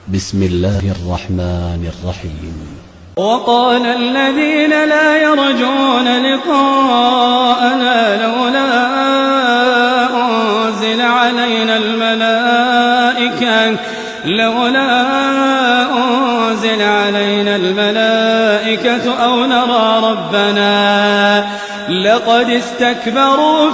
بسم الله الرحمن الرحيم. وقال الذين لا يرجون لقاءنا لولا أنزل علينا الملائكة أو نرى ربنا لقد استكبروا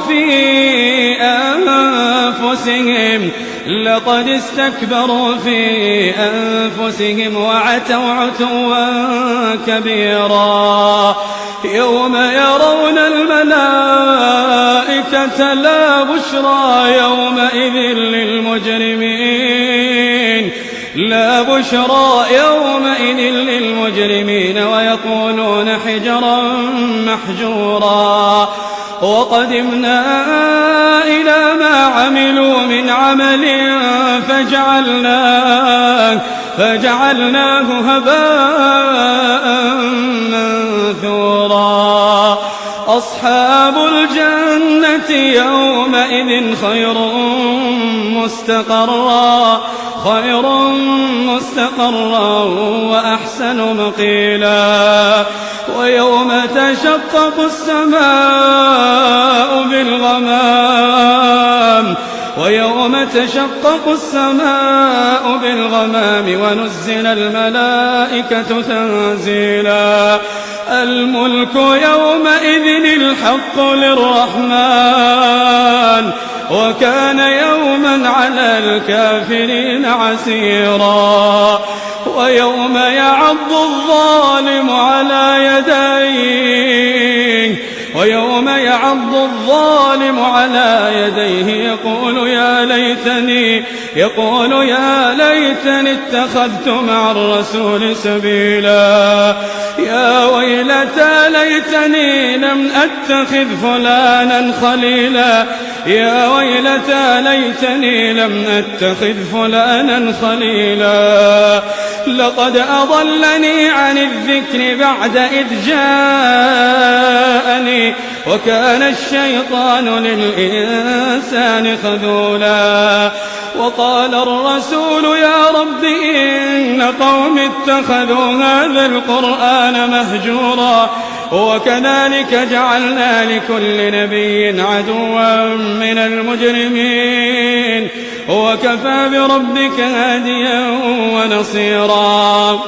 في أنفسهم وعتوا عتوا كبيرا. يوم يرون الملائكة لا بشرى يومئذ للمجرمين ويقولون حجرا محجورا. وقدمنا إلى ما عملوا من عمل فجعلناه هباء منثورا. أصحاب الجنة يومئذ خير مستقرا وأحسن مقيلا. ويوم تشقق السماء بالغمام ونزل الملائكة تنزيلا. الملك يومئذ الحق للرحمن وكان يوما على الكافرين عسيرا. ويوم يعض الظالم على يديه يقول يا ليتني اتخذت مع الرسول سبيلا. يا ويلتى ليتني لم أتخذ فلانا خليلا. لقد أضلني عن الذكر بعد إذ جاءني وكان الشيطان للإنسان خذولا. وقال الرسول يا رب إن قوم اتخذوا هذا القرآن مهجورا. وكذلك جعلنا لكل نبي عدوا من المجرمين وكفى بربك هاديا ونصيرا.